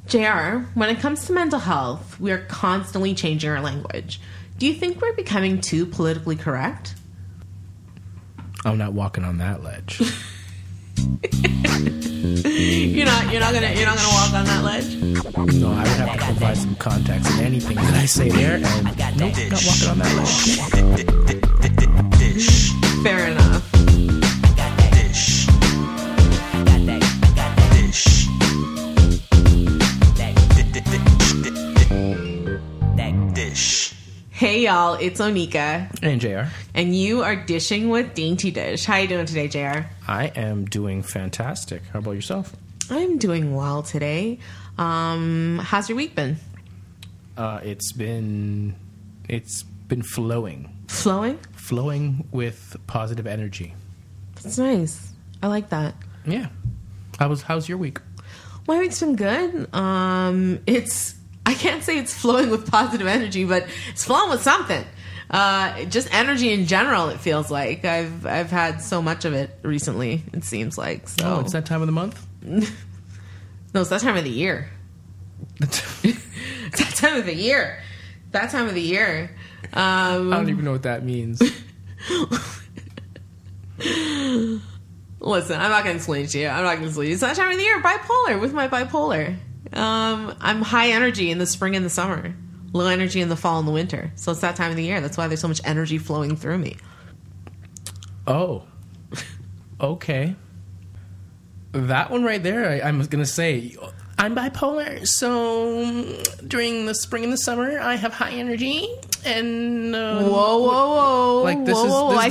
JR, when it comes to mental health, we are constantly changing our language. Do you think we're becoming too politically correct? I'm not walking on that ledge. You're not gonna walk on that ledge? No, I would have to provide some context in anything that I say there, and nope, not walking on that ledge. Fair enough. Hey y'all, it's Onika. And JR. And you are dishing with Dainty Dish. How you doing today, JR? I am doing fantastic. How about yourself? I'm doing well today. How's your week been? It's been flowing. Flowing? Flowing with positive energy. That's nice. I like that. Yeah. How's your week? My week's been good. I can't say it's flowing with positive energy, but it's flowing with something. Just energy in general, it feels like. I've had so much of it recently, it seems like. So. Oh, it's that time of the month? No, it's that time of the year. It's that time of the year. That time of the year. I don't even know what that means. Listen, I'm not going to explain it to you. It's that time of the year. Bipolar, with my bipolar. I'm high energy in the spring and the summer. Low energy in the fall and the winter. So it's that time of the year. That's why there's so much energy flowing through me. Oh. Okay. That one right there, I'm going to say, I'm bipolar, so during the spring and the summer, I have high energy, and... whoa. Like, this is I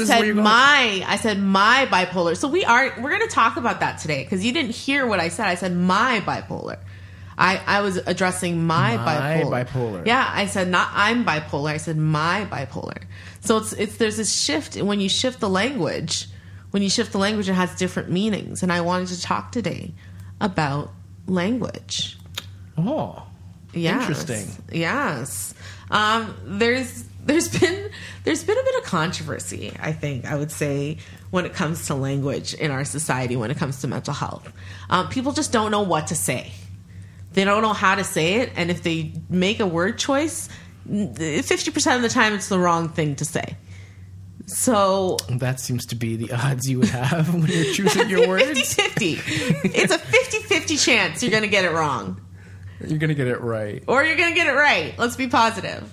said my bipolar. So we're going to talk about that today, because you didn't hear what I said. I said my bipolar. I was addressing my bipolar. Yeah, I said not I'm bipolar. I said my bipolar. So there's this shift when you shift the language. When you shift the language, it has different meanings. And I wanted to talk today about language. Oh, yes. Interesting. Yes. There's been a bit of controversy, I think, I would say, when it comes to language in our society, when it comes to mental health. People just don't know what to say. They don't know how to say it, and if they make a word choice, 50% of the time it's the wrong thing to say. So that seems to be the odds you would have when you're choosing your words. 50-50. It's a 50-50 chance you're going to get it wrong. You're going to get it right. Or you're going to get it right. Let's be positive.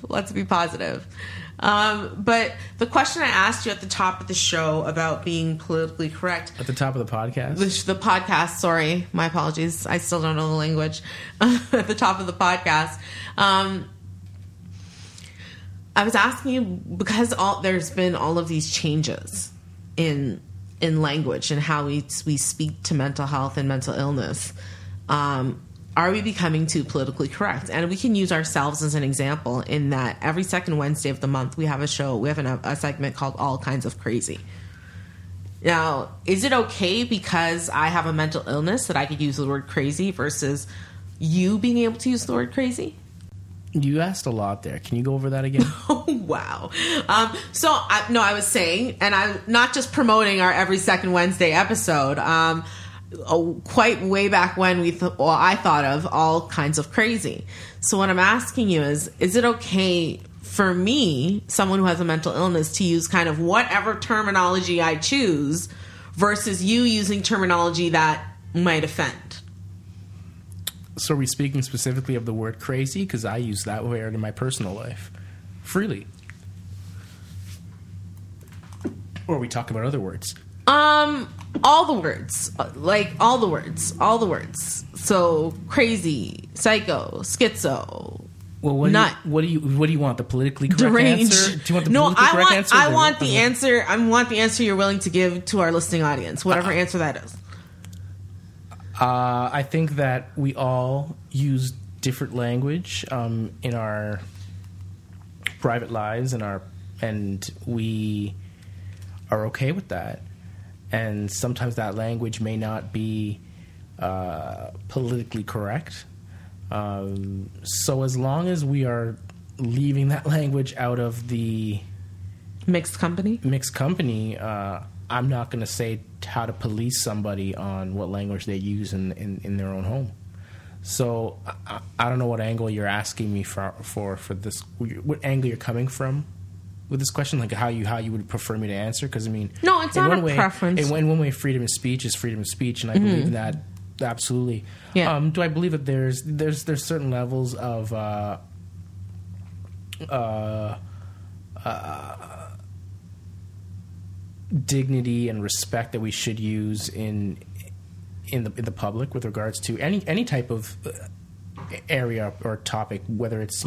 But the question I asked you at the top of the show about being politically correct. At the top of the podcast? The podcast, sorry. My apologies. I still don't know the language. At the top of the podcast. I was asking you, because there's been all of these changes in language and how we speak to mental health and mental illness. Are we becoming too politically correct? And we can use ourselves as an example in that every second Wednesday of the month we have a show. We have a segment called All Kinds of Crazy. Now, is it okay because I have a mental illness that I could use the word crazy versus you being able to use the word crazy? You asked a lot there. Can you go over that again? Oh, wow. I was saying, and I'm not just promoting our every second Wednesday episode, quite way back when I thought of All Kinds of Crazy. So what I'm asking you is it okay for me, someone who has a mental illness, to use kind of whatever terminology I choose versus you using terminology that might offend? So are we speaking specifically of the word crazy? Because I use that word in my personal life freely. Or are we talking about other words? All the words. All the words. So crazy, psycho, schizo. Well, what do you want? The politically correct deranged answer? Do you want the politically correct answer? I want the answer. I want the answer you're willing to give to our listening audience, whatever answer that is. I think that we all use different language in our private lives and we are okay with that. And sometimes that language may not be politically correct. So as long as we are leaving that language out of the mixed company, I'm not going to say how to police somebody on what language they use in their own home. So I don't know what angle you're asking me for this. What angle you're coming from with this question? Like how you would prefer me to answer? Because I mean, no, it's not a preference. In one way, freedom of speech is freedom of speech, and I believe in that absolutely. Yeah. Do I believe that there's certain levels of dignity and respect that we should use in the public with regards to any type of area or topic, whether it's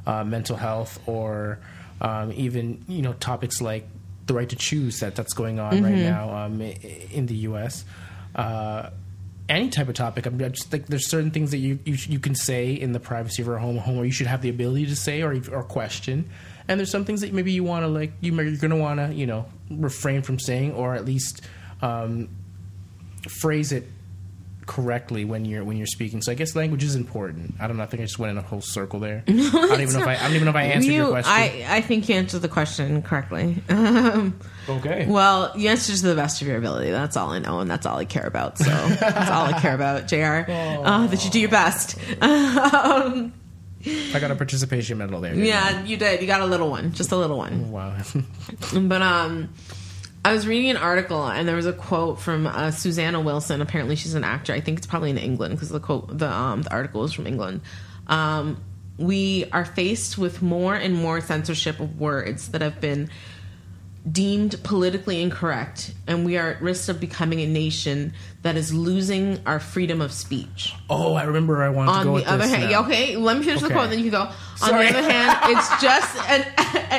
mental health or even topics like the right to choose that's going on right now in the U.S. Any type of topic. I just think there's certain things that you can say in the privacy of our home, or you should have the ability to say or question. And there's some things that maybe you want to you're going to want to refrain from saying, or at least phrase it correctly when you're speaking. So I guess language is important. I don't know. I think I just went in a whole circle there. I don't even know if I answered your question. I think you answered the question correctly. Okay. Well, you answered to the best of your ability. That's all I know, and that's all I care about. So that's all I care about, JR. That you do your best. I got a participation medal there. Yeah, you did. You got a little one. Just a little one. Oh, wow. But I was reading an article, and there was a quote from Susanna Wilson. Apparently, she's an actor. I think it's probably in England because the article is from England. We are faced with more and more censorship of words that have been deemed politically incorrect, and we are at risk of becoming a nation that is losing our freedom of speech. Oh, I remember I wanted to go with this. On the other hand, okay, let me finish the quote, then you can go. Sorry. On the other hand, it's just an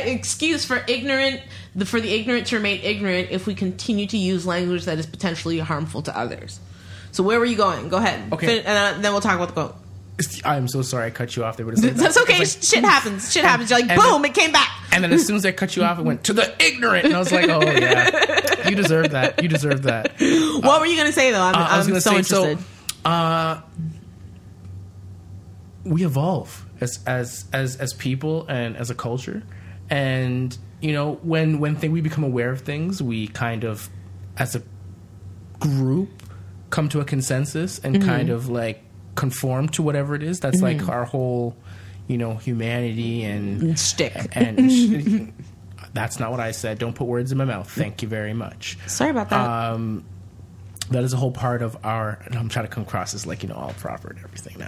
excuse for the ignorant to remain ignorant if we continue to use language that is potentially harmful to others. So where were you going? Go ahead. Okay. And then we'll talk about the quote. I'm so sorry I cut you off there. But that's okay. Shit happens. Shit happens. You're like, boom, it came back. And then as soon as I cut you off, it went to the ignorant. And I was like, oh, yeah. You deserve that. What were you going to say, though? I'm so interested. We evolve as people and as a culture. And, when we become aware of things, we kind of, as a group, come to a consensus and kind of conform to whatever it is. That's like our whole, humanity and stick. And that's not what I said. Don't put words in my mouth. Thank you very much. Sorry about that. That is a whole part of our. And I'm trying to come across as all proper and everything.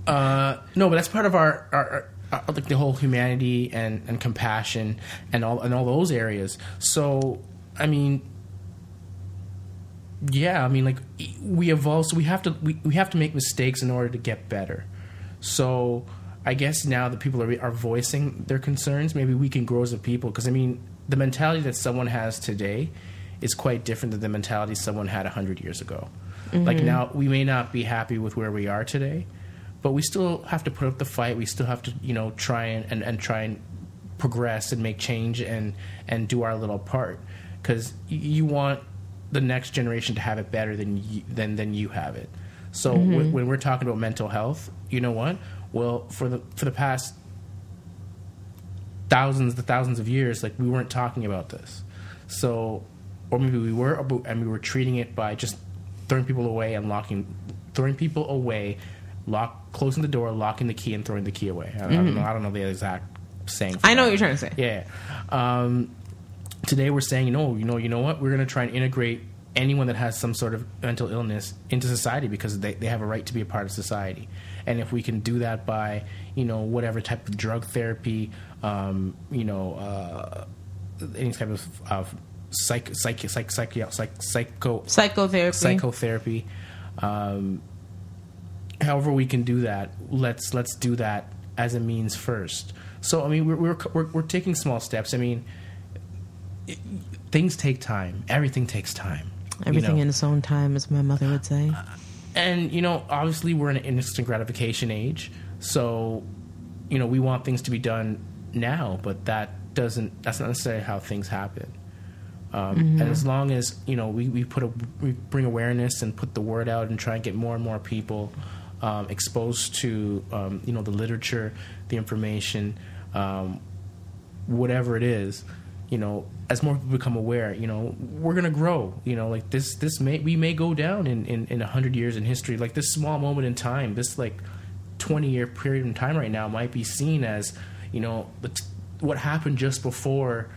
Now, no, but that's part of our the whole humanity and compassion and all those areas. So I mean. Yeah, we evolve, so we have to make mistakes in order to get better. So I guess now that people are voicing their concerns, maybe we can grow as a people. Because the mentality that someone has today is quite different than the mentality someone had 100 years ago. Now we may not be happy with where we are today, but we still have to put up the fight. We still have to try and progress and make change and do our little part. Because you want the next generation to have it better than you have it. So when we're talking about mental health, you know what? Well, for the past thousands of years, we weren't talking about this. So, or maybe we were, and we were treating it by just throwing people away, closing the door, locking the key, and throwing the key away. I don't know the exact saying. I know what you're trying to say. Yeah. Today we're saying, you know what? We're going to try and integrate anyone that has some sort of mental illness into society because they have a right to be a part of society. And if we can do that by, whatever type of drug therapy, any type of psychotherapy, however we can do that, let's do that as a means first. So, we're taking small steps. Things take time. Everything takes time. Everything in its own time, as my mother would say. And, obviously we're in an instant gratification age. So, we want things to be done now, but that's not necessarily how things happen. And as long as, we bring awareness and put the word out and try and get more and more people exposed to, the literature, the information, whatever it is, as more people become aware, we're gonna grow. Like we may go down in 100 years in history. Like this small moment in time, this like 20-year period in time right now might be seen as, what happened just before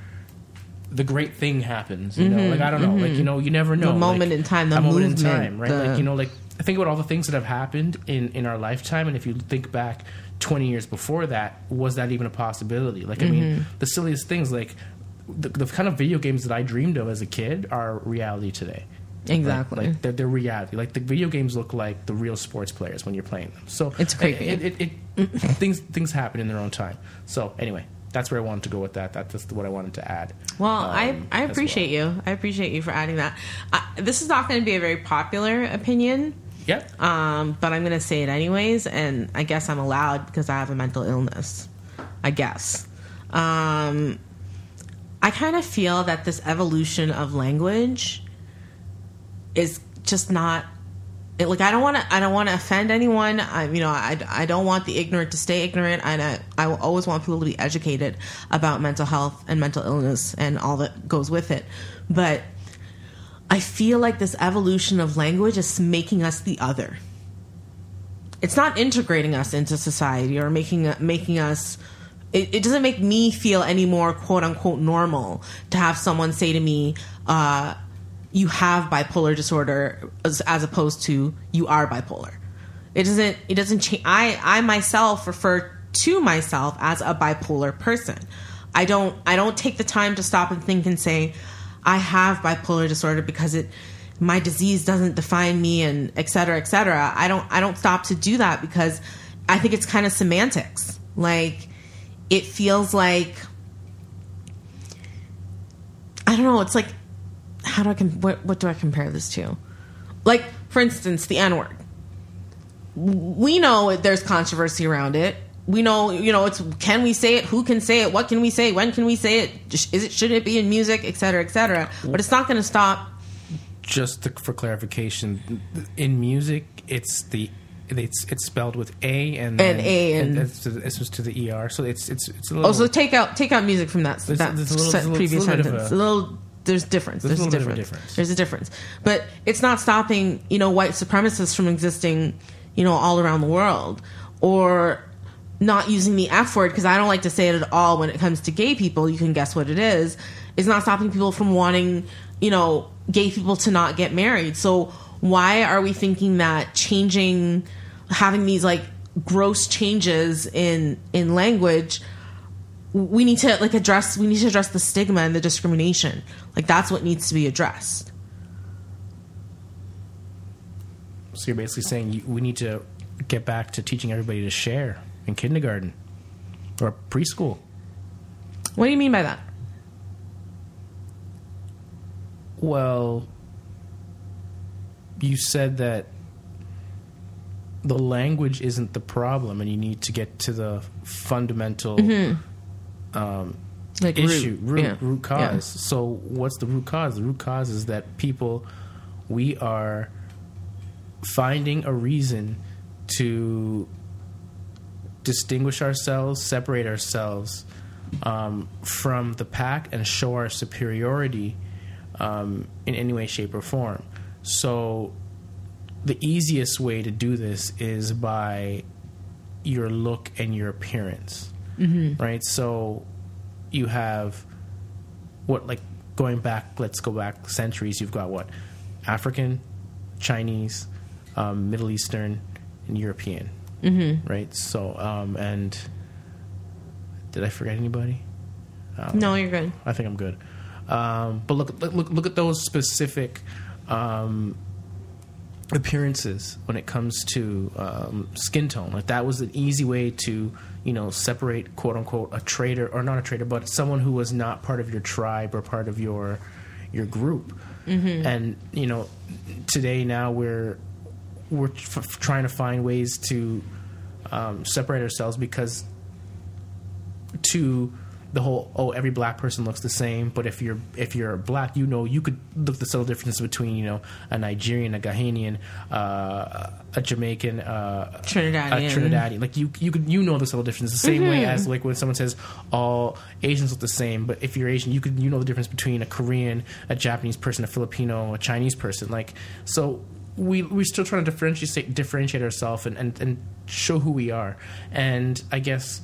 the great thing happens. Like I don't know, like you never know. The moment in time, the moment movement, in time, right? Like think about all the things that have happened in our lifetime, and if you think back 20 years before that, was that even a possibility? Like, I mean, the silliest things, like the kind of video games that I dreamed of as a kid are reality today. Exactly. Like they're reality. Like the video games look like the real sports players when you're playing them. So it's creepy. Things happen in their own time. So anyway, that's where I wanted to go with that. That's just what I wanted to add. Well, I appreciate you. I appreciate you for adding that. This is not going to be a very popular opinion. Yeah. But I'm going to say it anyways, and I guess I'm allowed because I have a mental illness. I guess. I kind of feel that this evolution of language is just not. Like I don't want to offend anyone. I don't want the ignorant to stay ignorant, and I always want people to be educated about mental health and mental illness and all that goes with it. But I feel like this evolution of language is making us the other. It's not integrating us into society or making us. It doesn't make me feel any more quote unquote normal to have someone say to me, you have bipolar disorder, as opposed to you are bipolar. It doesn't change. I myself refer to myself as a bipolar person. I don't take the time to stop and think and say I have bipolar disorder because my disease doesn't define me, and et cetera, et cetera. I don't stop to do that because I think it's kind of semantics. Like it feels like, I don't know. It's like, what do I compare this to? Like, for instance, the N-word. We know there's controversy around it. We know, it's, can we say it? Who can say it? What can we say? When can we say it? Should it be in music, et cetera, et cetera? But it's not going to stop. For clarification, in music, it's spelled with A and it's just to the ER. So it's a little. Oh, so take out music from that previous sentence. There's difference. There's a difference. There's a difference. But it's not stopping, white supremacists from existing, all around the world, or not using the F word, because I don't like to say it at all when it comes to gay people. You can guess what it is. It's not stopping people from wanting, gay people to not get married. So why are we thinking that having these like gross changes in language, we need to address the stigma and the discrimination. Like that's what needs to be addressed. So you're basically saying we need to get back to teaching everybody to share in kindergarten or preschool. What do you mean by that? Well, you said that the language isn't the problem, and you need to get to the fundamental root cause. Yeah. So what's the root cause? The root cause is that we are finding a reason to distinguish ourselves, separate ourselves from the pack, and show our superiority in any way, shape, or form. So the easiest way to do this is by your look and your appearance, right? So you have let's go back centuries. You've got what? African, Chinese, Middle Eastern, and European, right? So, and did I forget anybody? No, you're good. I think I'm good. But look at those specific appearances when it comes to skin tone. Like that was an easy way to separate, quote unquote, a traitor, or not a traitor, but someone who was not part of your tribe or part of your group. And today now we're trying to find ways to separate ourselves, because to the whole every black person looks the same, but if you're black, you could look the subtle differences between a Nigerian, a Ghanaian, a Jamaican, Trinidadian. Like you could the subtle differences the same way as like when someone says all Asians look the same, but if you're Asian, you know the difference between a Korean, a Japanese person, a Filipino, a Chinese person. Like so. We're still trying to differentiate ourselves and show who we are. And I guess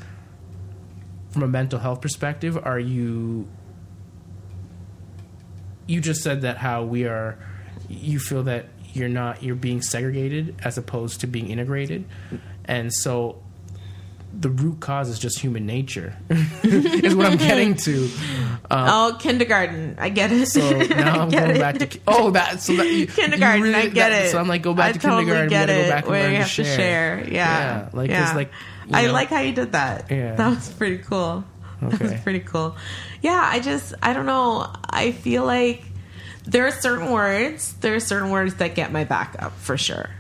from a mental health perspective, you just said that how you feel that you're being segregated as opposed to being integrated. And so the root cause is just human nature is what I'm getting to. Kindergarten. I get it. So now I'm going back to kindergarten. Really, I get it. So I'm like, go back to kindergarten. Get we gotta it. go back and where learn you to have share. to share. Yeah. I like how you did that. Yeah. That was pretty cool. Okay. That was pretty cool. Yeah. I don't know. I feel like there are certain words that get my back up for sure.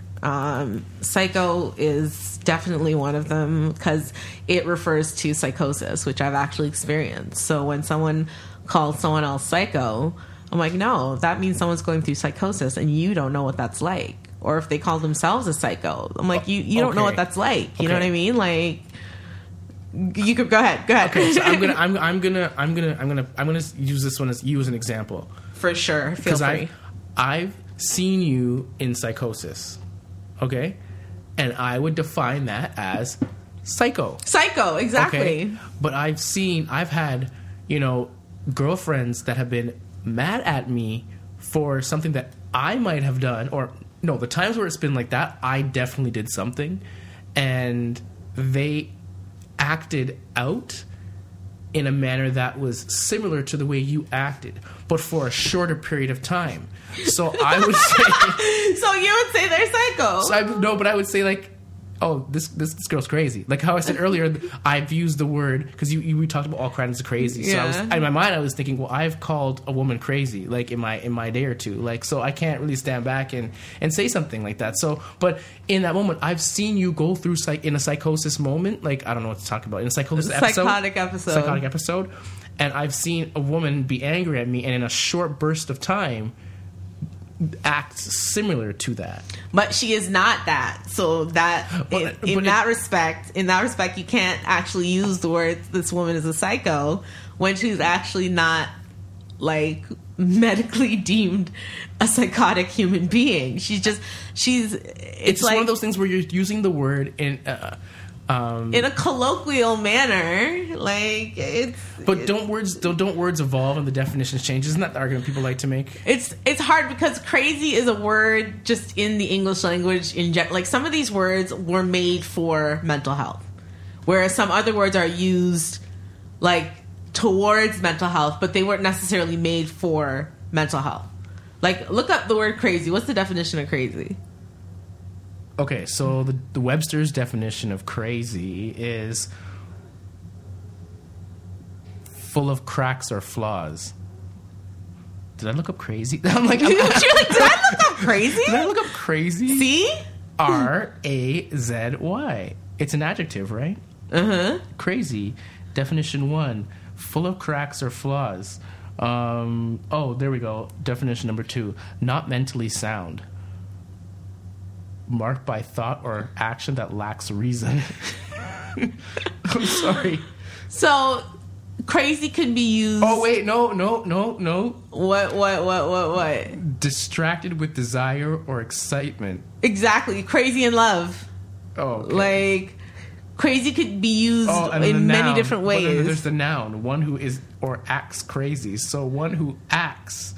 Psycho is definitely one of them because it refers to psychosis, which I've actually experienced. So when someone calls someone else psycho, I'm like, no, that means someone's going through psychosis and you don't know what that's like. Or if they call themselves a psycho, I'm like, you don't know what that's like. You know what I mean? Like, you could go ahead. Okay, so I'm gonna use this one as an example for sure. Feel free. I've seen you in psychosis. Okay, and I would define that as psycho. Psycho, exactly. Okay? But I've had, girlfriends that have been mad at me for something that I might have done, or no, the times where it's been like that, I definitely did something, and they acted out in a manner that was similar to the way you acted, but for a shorter period of time. So I would say... So you would say they're psycho. But I would say like, oh, this girl's crazy. Like how I said earlier, I've used the word, because we talked about all crimes are crazy. So in my mind, I was thinking, well, I've called a woman crazy, like in my day or two. Like, so I can't really stand back and say something like that. So, but in that moment, I've seen you go through in a psychosis moment. Like, I don't know what to talk about. In a psychotic episode. And I've seen a woman be angry at me, and in a short burst of time, acts similar to that. But she is not that. So that in that respect, you can't actually use the word this woman is a psycho when she's actually not like medically deemed a psychotic human being. It's like one of those things where you're using the word in But don't words evolve and the definitions change? Isn't that the argument people like to make? It's hard because crazy is a word just in the English language like some of these words were made for mental health, whereas some other words are used like towards mental health, but they weren't necessarily made for mental health. Like look up the word crazy. What's the definition of crazy? Okay, so the Webster's definition of crazy is full of cracks or flaws. Did I look up crazy? I'm like, did I look up crazy? Did I look up crazy? See? R-A-Z-Y. It's an adjective, right? Uh-huh. Crazy. Definition 1. Full of cracks or flaws. There we go. Definition number 2. Not mentally sound. Marked by thought or action that lacks reason. I'm sorry. So, crazy can be used... Oh, wait, no. What? Distracted with desire or excitement. Exactly. Crazy in love. Oh, okay. Like, crazy could be used in many different ways. Well, there's the noun. One who is or acts crazy. So, one who acts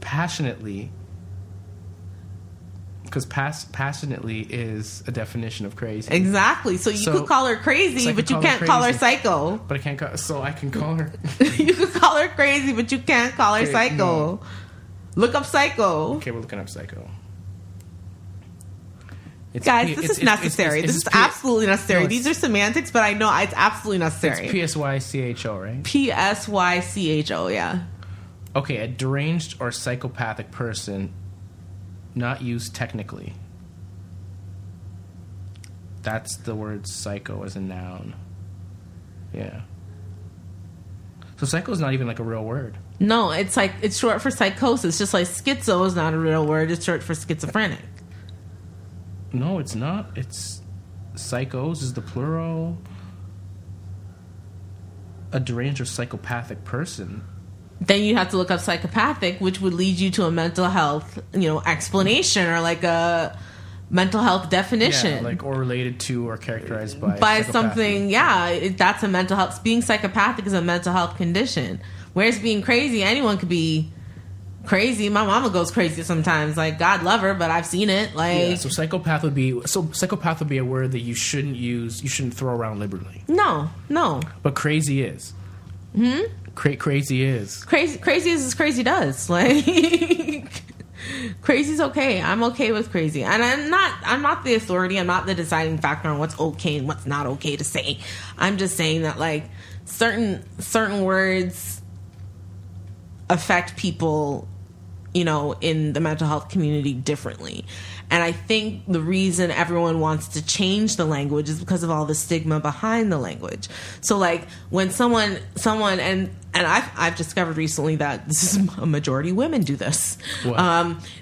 passionately... Because passionately is a definition of crazy. Exactly. So you could call her crazy, but you can't call her psycho. But I can't so I can call her... You could call her crazy, but you can't call her psycho. No. Look up psycho. Okay, we're looking up psycho. Guys, this is necessary. This is absolutely necessary. These are semantics, but I know it's absolutely necessary. It's P-S-Y-C-H-O, right? P-S-Y-C-H-O, yeah. Okay, a deranged or psychopathic person... Not used technically. That's the word psycho as a noun. Yeah. So psycho is not even like a real word. No, it's like it's short for psychosis. Just like schizo is not a real word. It's short for schizophrenic. No, it's not. It's psychos is the plural. A deranged or psychopathic person. Then you have to look up psychopathic, which would lead you to a mental health, explanation or like a mental health definition. Yeah, like or related to or characterized by something. Yeah, that's a mental health. Being psychopathic is a mental health condition. Whereas being crazy, anyone could be crazy. My mama goes crazy sometimes. Like, God love her, but I've seen it. Like, so psychopath would be a word that you shouldn't use. You shouldn't throw around liberally. No. But crazy is. Crazy is. Crazy is as crazy does. Like, crazy's okay. I'm okay with crazy, and I'm not the authority. I'm not the deciding factor on what's okay and what's not okay to say. I'm just saying that like certain words affect people, in the mental health community differently. And I think the reason everyone wants to change the language is because of all the stigma behind the language. So like when someone and I've discovered recently that this is a majority women do this.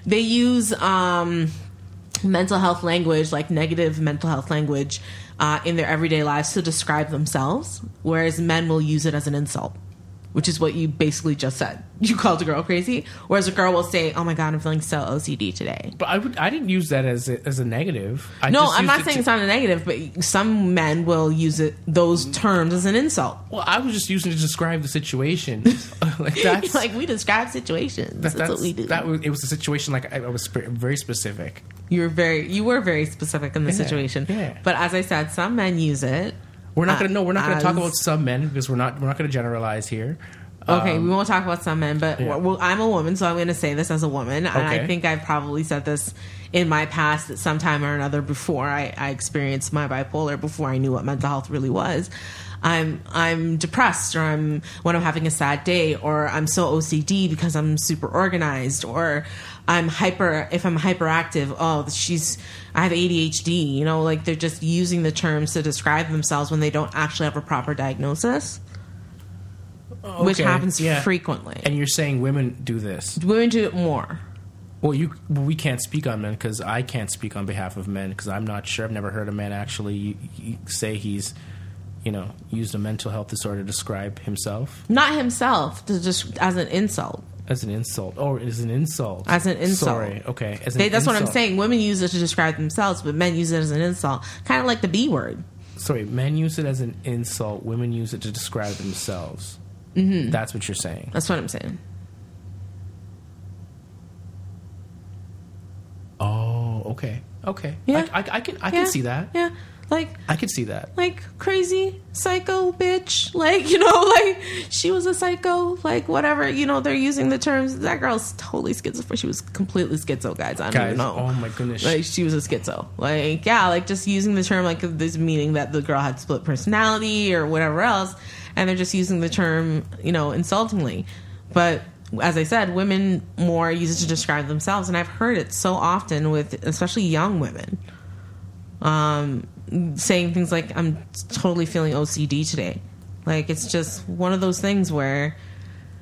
They use mental health language, like negative mental health language, in their everyday lives to describe themselves, whereas men will use it as an insult, which is what you basically just said. You called a girl crazy, whereas a girl will say, "Oh my God, I'm feeling so OCD today." But I didn't use that as a negative. I'm not saying it's not a negative, but some men will use those terms as an insult. Well, I was just using it to describe the situation. That's like we describe situations. That's what we do. It was a situation. Like I was very specific. You were very specific in the situation. Yeah. But as I said, some men use it. We're not going to talk about some men because we're not going to generalize here. Okay, we won't talk about some men, but I'm a woman, so I'm going to say this as a woman. And I think I've probably said this in my past at some time or another before I experienced my bipolar, before I knew what mental health really was. I'm depressed, or when I'm having a sad day, or I'm so OCD because I'm super organized, or if I'm hyperactive, I have ADHD, like they're just using the terms to describe themselves when they don't actually have a proper diagnosis. Okay. Which happens frequently. And you're saying women do this? Women do it more. Well, we can't speak on men because I can't speak on behalf of men because I'm not sure. I've never heard a man actually say he's, used a mental health disorder to describe himself. Not himself, just as an insult. As an insult. Oh, as an insult. As an insult. Sorry. Okay. That's what I'm saying. Women use it to describe themselves, but men use it as an insult. Kind of like the B word. Sorry, men use it as an insult. Women use it to describe themselves. Mm-hmm. That's what you're saying. That's what I'm saying. Oh, okay. Yeah. I can see that. Yeah. Like, I could see that. Like, crazy, psycho bitch. Like, like, she was a psycho. Like, whatever. They're using the terms. That girl's totally schizophrenic. She was completely schizo, guys. I don't even know. Oh, my goodness. Like, she was a schizo. Like, yeah, like, just using the term, like, this meaning that the girl had split personality or whatever else. And they're just using the term, insultingly. But as I said, women more use it to describe themselves. And I've heard it so often with especially young women. Saying things like, "I'm totally feeling OCD today." Like, it's just one of those things where...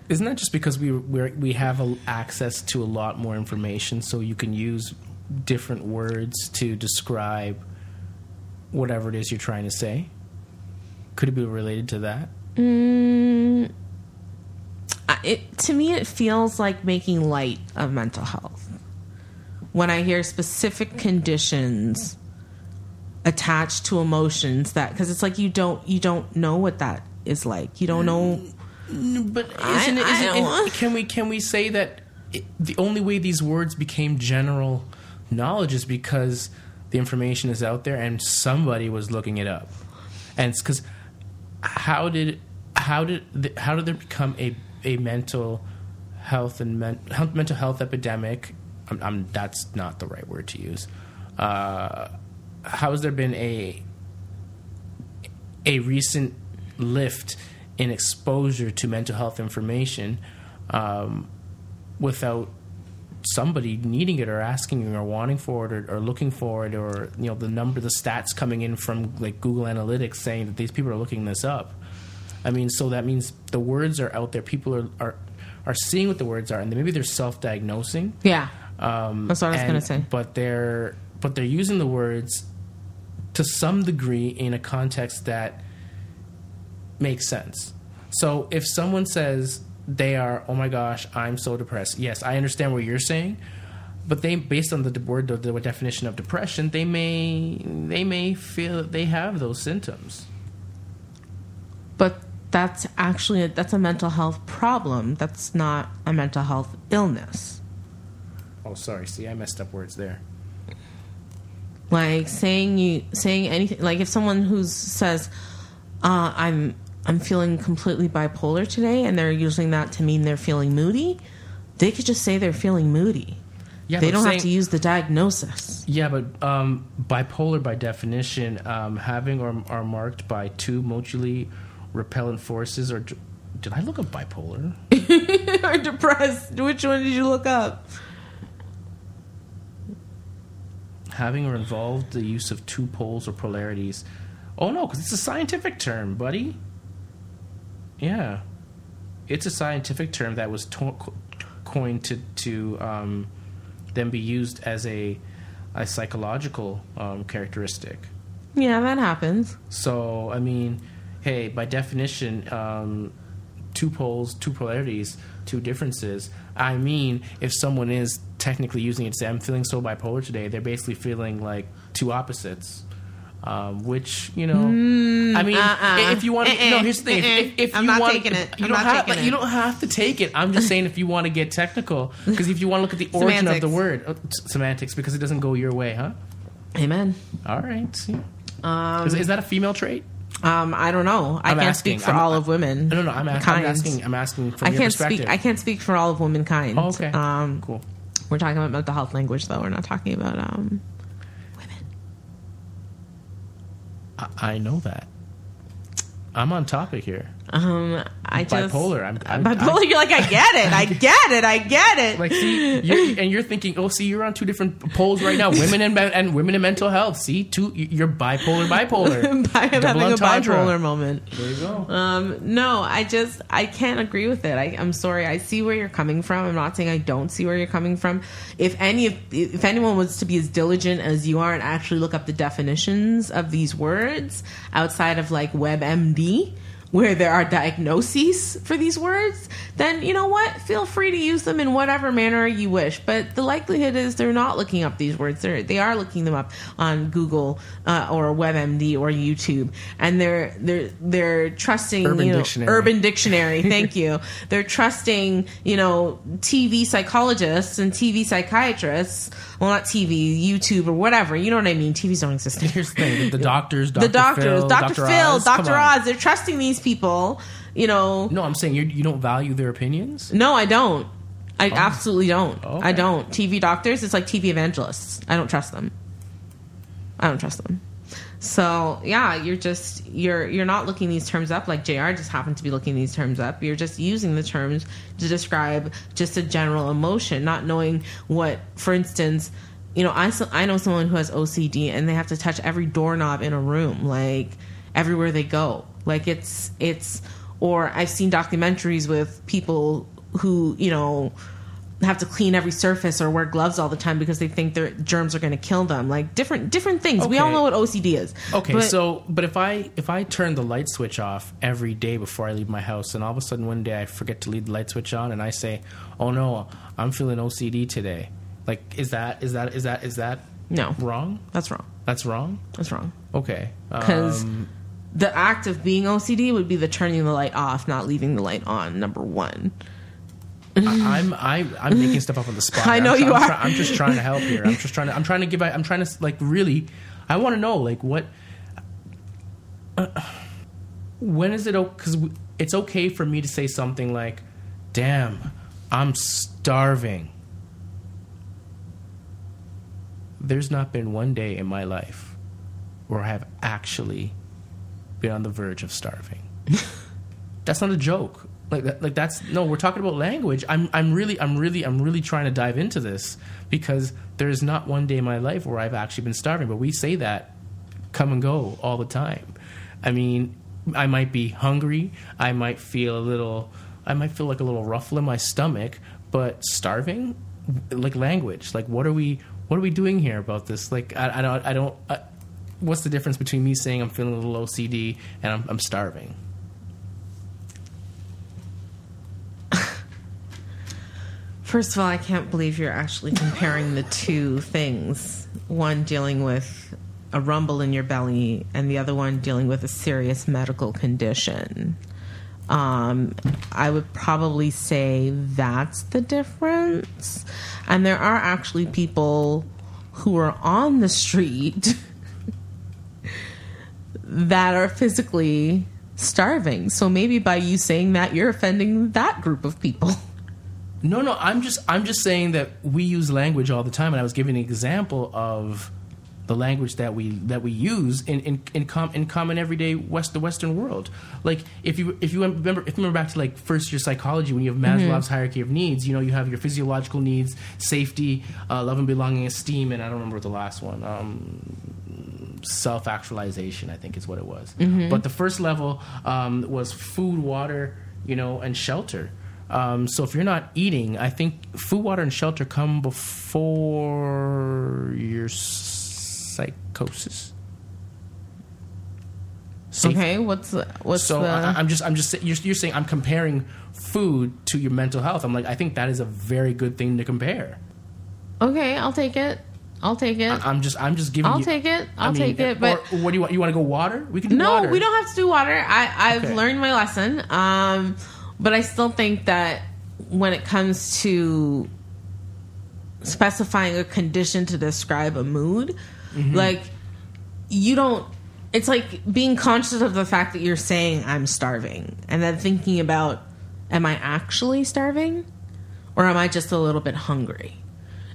Isn't that just because we have access to a lot more information, so you can use different words to describe whatever it is you're trying to say? Could it be related to that? To me, it feels like making light of mental health. When I hear specific conditions attached to Mm. emotions, because it's like you don't know what that is like. You don't know. But can we say that the only way these words became general knowledge is because the information is out there and somebody was looking it up? And it's because how did there become a mental health and mental health epidemic? That's not the right word to use. How has there been a recent lift in exposure to mental health information without somebody needing it or asking or wanting for it or looking for it, or the stats coming in from like Google Analytics saying that these people are looking this up? I mean, so that means the words are out there. People are seeing what the words are, and maybe they're self-diagnosing. Yeah, that's what I was going to say. But they're using the words to some degree in a context that makes sense. So if someone says they are, oh my gosh, I'm so depressed. Yes, I understand what you're saying, but they, based on the definition of depression, they may feel that they have those symptoms. But that's a mental health problem. That's not a mental health illness. Oh, sorry. See, I messed up words there. Like saying anything, like if someone who says, I'm feeling completely bipolar today, and they're using that to mean they're feeling moody, they could just say they're feeling moody. Yeah, they don't have to use the diagnosis. Yeah, but bipolar, by definition, having or are marked by two mutually repellent forces, or did I look up bipolar? Or depressed. Which one did you look up? Having or involved the use of two poles or polarities. Oh no, because it's a scientific term, buddy. Yeah, it's a scientific term that was coined to then be used as a psychological characteristic. Yeah, that happens. So, I mean, hey, by definition, two poles, two polarities, two differences. I mean, if someone is technically using it to say, I'm feeling so bipolar today, they're basically feeling like two opposites. Which, you know, I mean, if you want to, no, here's the thing. If I'm you not want, taking it. you don't have to take it. I'm just saying if you want to get technical, because if you want to look at the origin of the word, semantics, because it doesn't go your way, huh? Amen. All right. See, is that a female trait? I don't know. I can't speak for all of women. No, I'm asking from your perspective. I can't speak for all of womankind. Oh, okay. Cool. We're talking about mental health language, though. We're not talking about women. I know that. I'm on topic here. Bipolar. I'm bipolar. You're like, I get it. Like, see, you're thinking, oh, see, you're on two different poles right now. Women and women in mental health. See, you're bipolar. I'm having a bipolar moment. There you go. No, I can't agree with it. I'm sorry. I see where you're coming from. I'm not saying I don't see where you're coming from. If anyone was to be as diligent as you are and actually look up the definitions of these words outside of like WebMD, where there are diagnoses for these words, then you know what? Feel free to use them in whatever manner you wish. But the likelihood is they're not looking up these words. They are looking them up on Google or WebMD or YouTube, and they're trusting Urban Dictionary. Thank you. They're trusting TV psychologists and TV psychiatrists. Well, not TV, YouTube, or whatever. You know what I mean? TVs don't exist. Here's the thing: the doctors, Dr. Phil, Dr. Oz. They're trusting these people. No, I'm saying you don't value their opinions. No, I don't. I absolutely don't. Okay. I don't. TV doctors, it's like TV evangelists. I don't trust them. So yeah, you're not looking these terms up like JR just happened to be looking these terms up. You're just using the terms to describe just a general emotion, not knowing what, for instance, I know someone who has OCD and they have to touch every doorknob in a room, like everywhere they go. Like it's or I've seen documentaries with people who, have to clean every surface or wear gloves all the time because they think their germs are going to kill them. Like different things. Okay. We all know what OCD is. Okay, but if I turn the light switch off every day before I leave my house, and all of a sudden one day I forget to leave the light switch on, and I say, "Oh no, I'm feeling OCD today." Like, is that no wrong? That's wrong. That's wrong. That's wrong. Okay, because the act of being OCD would be the turning the light off, not leaving the light on. Number one. I'm making stuff up on the spot. I know you are. I'm just trying to help here. I'm trying to like really. I want to know like what. When is it? Because it's okay for me to say something like, "Damn, I'm starving." There's not been one day in my life where I have actually been on the verge of starving. That's not a joke. Like that's no. We're talking about language. I'm really trying to dive into this because there is not one day in my life where I've actually been starving. But we say that come and go all the time. I mean, I might be hungry. I might feel like a little ruffle in my stomach. But starving, like language, like what are we doing here about this? Like I don't. What's the difference between me saying I'm feeling a little OCD and I'm starving? First of all, I can't believe you're actually comparing the two things. One dealing with a rumble in your belly and the other one dealing with a serious medical condition. I would probably say that's the difference. And there are actually people who are on the street that are physically starving. So maybe by you saying that, you're offending that group of people. No, I'm just saying that we use language all the time, and I was giving an example of the language that we use in common everyday the Western world. Like if you remember back to like first year psychology, when you have Maslow's hierarchy of needs, you have your physiological needs, safety, love and belonging, esteem, and I don't remember what the last one, self-actualization, I think is what it was. But the first level was food, water, and shelter. So if you're not eating, I think food, water, and shelter come before your psychosis. Okay, what's so the... I'm just you're saying I'm comparing food to your mental health. I'm like, I think that is a very good thing to compare. Okay, I'll take it. I'm just giving I'll you. take it. I'll take it. But or what do you want? You want to go water? We can do water. No, we don't have to do water. I've learned my lesson. But I still think that when it comes to specifying a condition to describe a mood, like you don't, it's like being conscious of the fact that you're saying I'm starving and then thinking about, am I actually starving or am I just a little bit hungry?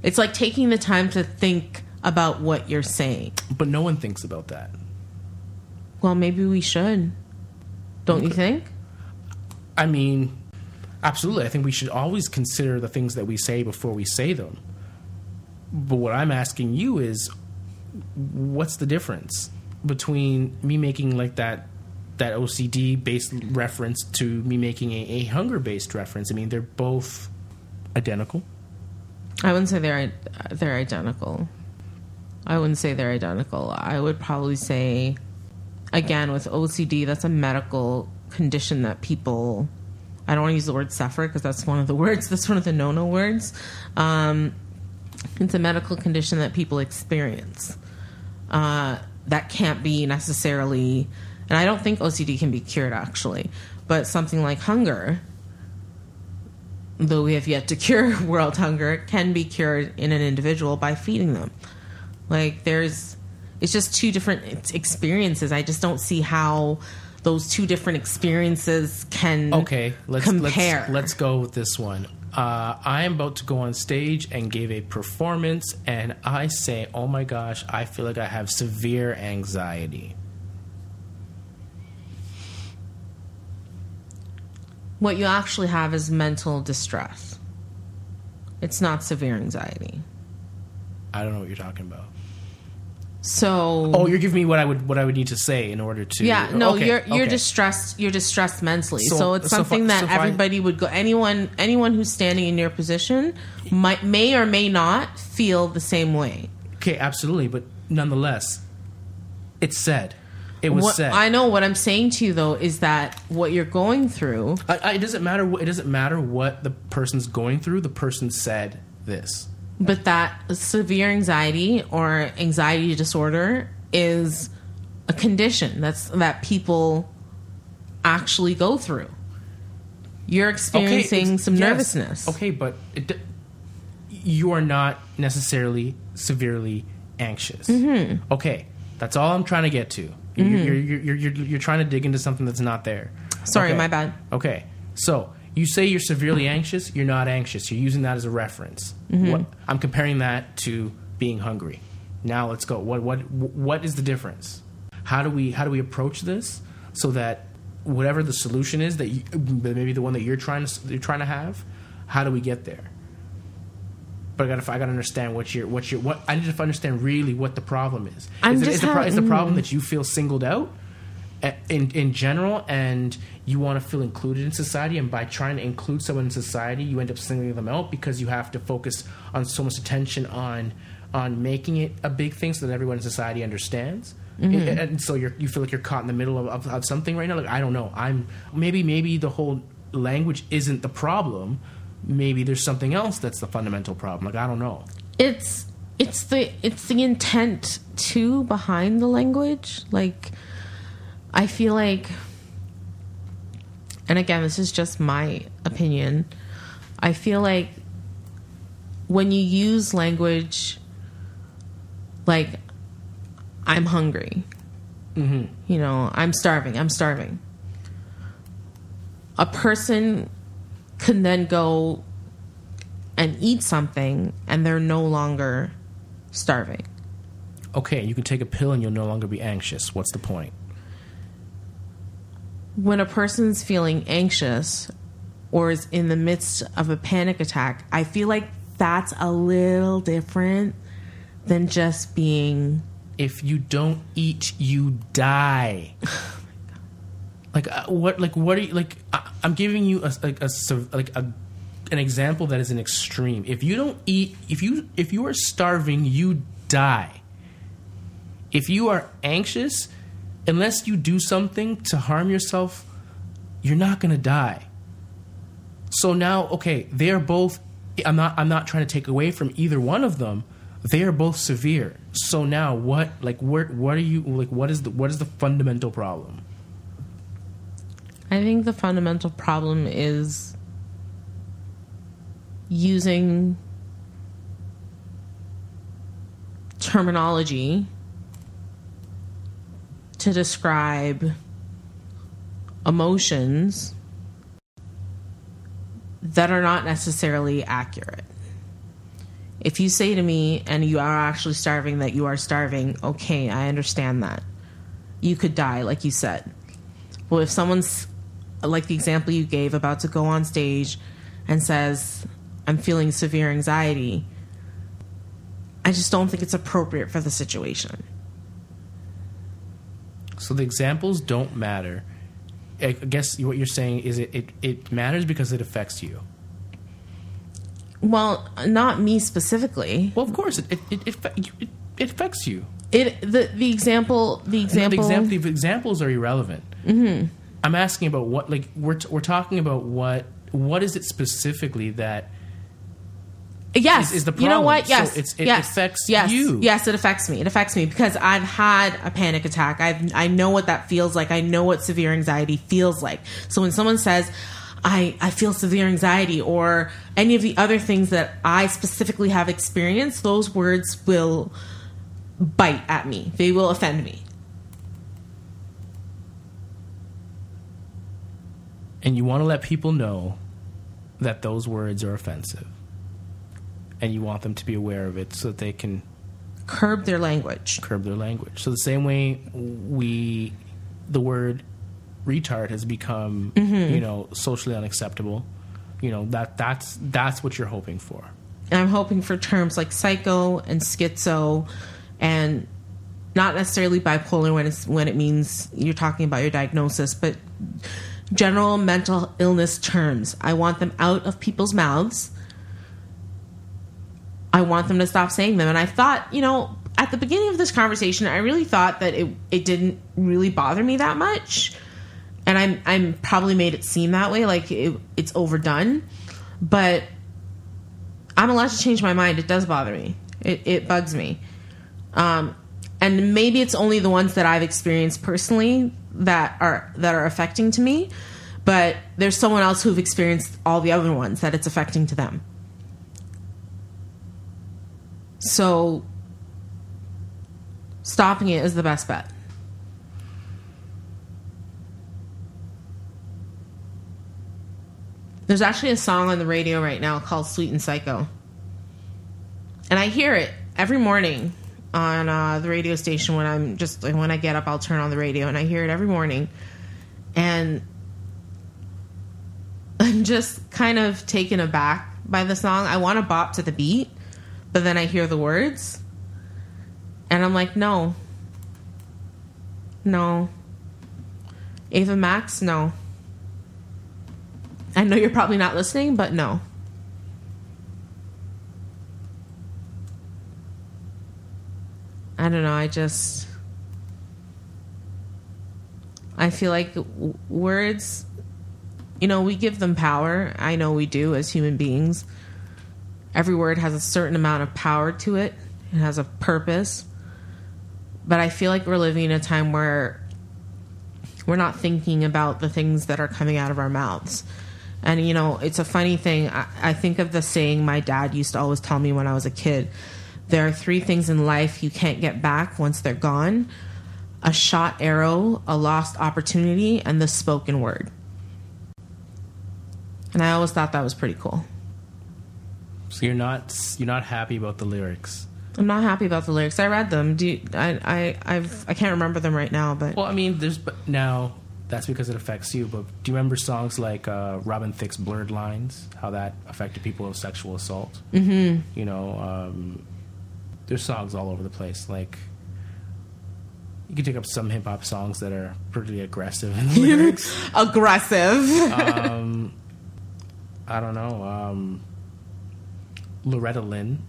It's like taking the time to think about what you're saying. But no one thinks about that. Well, maybe we should. Don't you think? I mean, absolutely. I think we should always consider the things that we say before we say them. But what I'm asking you is, what's the difference between me making like that OCD-based reference to me making a hunger-based reference? I mean, they're both identical. I wouldn't say they're identical. I wouldn't say they're identical. I would probably say, again, with OCD, that's a medical condition that people, I don't want to use the word suffer because that's one of the words, that's one of the no-no words. It's a medical condition that people experience that can't be necessarily, and I don't think OCD can be cured actually, but something like hunger, though we have yet to cure world hunger, can be cured in an individual by feeding them. Like it's just two different experiences. I just don't see how those two different experiences can compare. Let's go with this one. I am about to go on stage and give a performance, and I say, oh my gosh, I feel like I have severe anxiety. What you actually have is mental distress. It's not severe anxiety. I don't know what you're talking about. So, you're giving me what I would need to say in order to. Yeah, no, you're distressed. You're distressed mentally. So it's something that everybody would go. Anyone who's standing in your position may or may not feel the same way. Okay, absolutely, but nonetheless, it's said. It was said. I know what I'm saying to you though is that what you're going through. It doesn't matter. It doesn't matter what the person's going through. The person said this. But that severe anxiety or anxiety disorder is a condition that people actually go through. You're experiencing some nervousness. Okay, but you are not necessarily severely anxious. Okay, that's all I'm trying to get to. You're trying to dig into something that's not there. Sorry, my bad. Okay, so you say you're severely anxious. You're not anxious. You're using that as a reference. I'm comparing that to being hungry. Now let's go. What is the difference? How do we approach this so that whatever the solution is that maybe the one that you're trying to have, how do we get there? But I gotta understand what I need to understand really what the problem is. Is the problem that you feel singled out in general, and you want to feel included in society, and by trying to include someone in society, you end up singling them out because you have to focus on so much attention on making it a big thing so that everyone in society understands. And so you feel like you're caught in the middle of something right now. Like, I don't know. Maybe the whole language isn't the problem. Maybe there's something else that's the fundamental problem. Like, I don't know. It's the intent too behind the language. Like, I feel like, and again, this is just my opinion, I feel like when you use language like, I'm hungry, I'm starving, a person can then go and eat something and they're no longer starving. Okay, you can take a pill and you'll no longer be anxious. What's the point? When a person's feeling anxious or is in the midst of a panic attack, I feel like that's a little different than just being... If you don't eat, you die. Like, what are you... Like, I'm giving you an example that is an extreme. If you don't eat... If you are starving, you die. If you are anxious... Unless you do something to harm yourself, you're not going to die. So now, okay, they are both... I'm not trying to take away from either one of them. They are both severe. So now, what are you... Like, what is the fundamental problem? I think the fundamental problem is using terminology to describe emotions that are not necessarily accurate. If you say to me, and you are actually starving, that you are starving, okay, I understand that. You could die, like you said. Well, if someone's, like the example you gave, about to go on stage and says, I'm feeling severe anxiety, I just don't think it's appropriate for the situation. So the examples don't matter. I guess what you're saying is it matters because it affects you. Well, not me specifically. Well, of course, it affects you. The examples are irrelevant. Mm-hmm. I'm asking about what, like, we're talking about what is it specifically that... Yes. Is the problem. You know what? Yes. So it affects you. Yes, it affects me. It affects me because I've had a panic attack. I know what that feels like. I know what severe anxiety feels like. So when someone says, I feel severe anxiety, or any of the other things that I specifically have experienced, those words will bite at me. They will offend me. And you want to let people know that those words are offensive. And you want them to be aware of it so that they can... curb their language. So the same way the word retard has become, socially unacceptable, that's what you're hoping for. And I'm hoping for terms like psycho and schizo, and not necessarily bipolar when it means you're talking about your diagnosis, but general mental illness terms. I want them out of people's mouths. I want them to stop saying them. And I thought, at the beginning of this conversation, I really thought that it didn't really bother me that much. And I'm probably made it seem that way, like it's overdone. But I'm allowed to change my mind. It does bother me. It bugs me. And maybe it's only the ones that I've experienced personally that are affecting to me. But there's someone else who've experienced all the other ones that it's affecting to them. So stopping it is the best bet. There's actually a song on the radio right now called Sweet and Psycho. And I hear it every morning on the radio station when I get up, I'll turn on the radio and I hear it every morning. And I'm just kind of taken aback by the song. I want to bop to the beat. But then I hear the words, and I'm like, no. Ava Max, no. I know you're probably not listening, but no. I don't know. I feel like words, we give them power. I know we do as human beings. Every word has a certain amount of power to it. It has a purpose. But I feel like we're living in a time where we're not thinking about the things that are coming out of our mouths. And, it's a funny thing. I think of the saying my dad used to always tell me when I was a kid. There are 3 things in life you can't get back once they're gone: a shot arrow, a lost opportunity, and the spoken word. And I always thought that was pretty cool. So you're not happy about the lyrics? I'm not happy about the lyrics. I read them. I can't remember them right now, but well, I mean, now that's because it affects you. But do you remember songs like Robin Thicke's "Blurred Lines"? How that affected people with sexual assault? Mm-hmm. There's songs all over the place. Like, you can take up some hip hop songs that are pretty aggressive in the lyrics. Aggressive. I don't know. Loretta Lynn,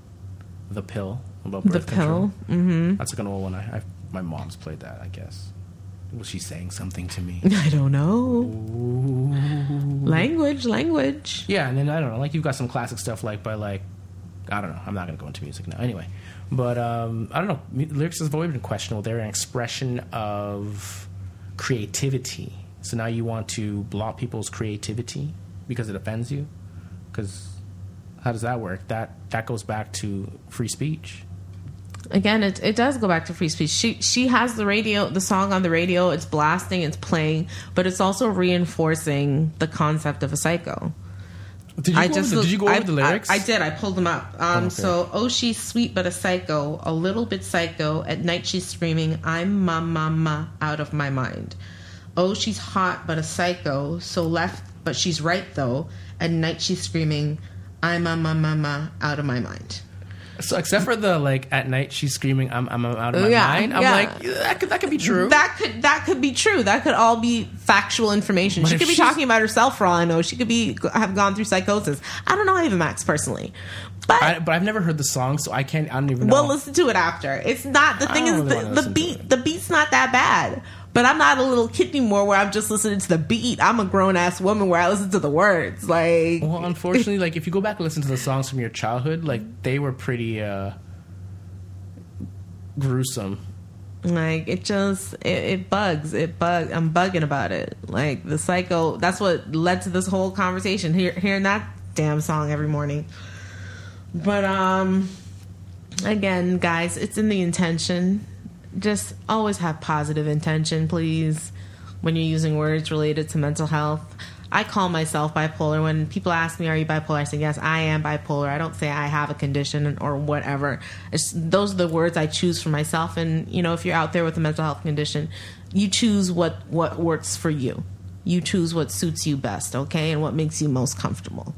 "The Pill," about birth control. Mm-hmm. That's like an old one. My mom's played that, I guess. Was she saying something to me? I don't know. Ooh. Language. Yeah, and then I don't know. Like, you've got some classic stuff by I don't know. I'm not going to go into music now. Anyway, but I don't know. Lyrics have always been questionable. They're an expression of creativity. So now you want to block people's creativity because it offends you? Because how does that work? That goes back to free speech. Again, it does go back to free speech. She has the song on the radio. It's blasting, it's playing, but it's also reinforcing the concept of a psycho. Did you go over the lyrics? I did. I pulled them up. Okay. So, she's sweet but a psycho, a little bit psycho. At night she's screaming, I'm ma out of my mind. Oh, she's hot but a psycho, so left but she's right though. At night she's screaming, I'm ma out of my mind. So except for the at night she's screaming, I'm out of my mind. I'm like, that could be true. That could be true. That could all be factual information. She could be talking about herself for all I know. She could have gone through psychosis. I don't know Ava Max personally, but I've never heard the song, so I don't even know. We'll listen to it after. It's not the thing. Is the beat? The beat's not that bad. But I'm not a little kid anymore where I'm just listening to the beat. I'm a grown-ass woman where I listen to the words. Well, unfortunately, if you go back and listen to the songs from your childhood, they were pretty gruesome. It bugs. I'm bugging about it. The psycho, that's what led to this whole conversation. Hearing that damn song every morning. But, again, guys, it's in the intention. Just always have positive intention, please, when you're using words related to mental health. I call myself bipolar. When people ask me, are you bipolar? I say, yes, I am bipolar. I don't say I have a condition or whatever. Those are the words I choose for myself. And, if you're out there with a mental health condition, you choose what works for you. You choose what suits you best, okay, and what makes you most comfortable.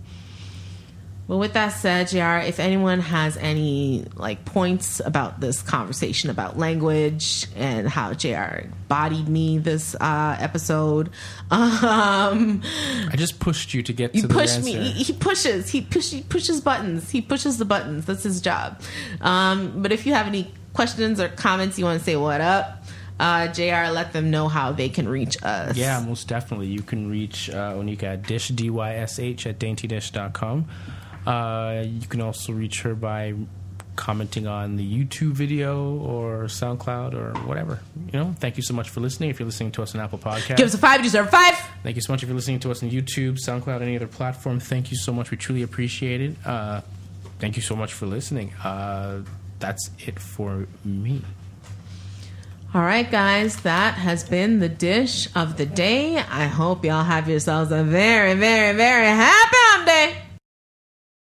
Well, with that said, JR, if anyone has any points about this conversation about language and how JR bodied me this episode, I just pushed you to get to the answer. You pushed me. He pushes buttons. He pushes the buttons. That's his job. But if you have any questions or comments, you want to say what up, JR, let them know how they can reach us. Yeah, most definitely. You can reach Onika at dysh, dysh, at daintydish.com. You can also reach her by commenting on the YouTube video or SoundCloud or whatever. Thank you so much for listening. If you're listening to us on Apple Podcasts, give us a 5. You deserve 5. Thank you so much if you're listening to us on YouTube, SoundCloud, any other platform. Thank you so much. We truly appreciate it. Thank you so much for listening. That's it for me. All right, guys, that has been the dish of the day. I hope y'all have yourselves a very, very, very happy